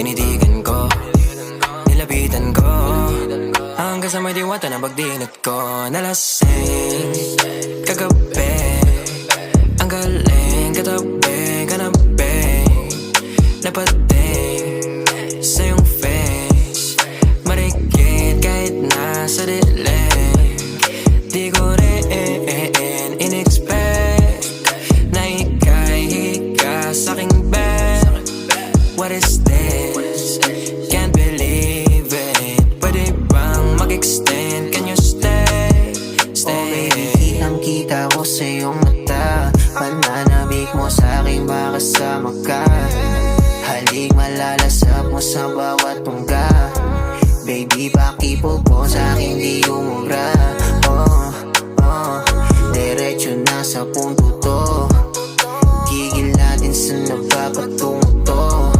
Tinitigan ko, nilapitan ko, hanggang sa may diwata na pagdinat ko. Nalasing, kagabi, ang galing, katabi, kanabi, napating sa iyong face, marikit kahit nasa dilim. Di ko rin in-expect na ika'y hika sa'king bed. What is this? Can't believe it. Pwede bang mag-extend? Can you stay? Stay. Oh baby, kitang-kita ko sa iyong mata. Pananabik mo sa'king makasama ka. Halik malalasap mo sa bawat tungga. Baby, pakipog mo sa'king di umuwi.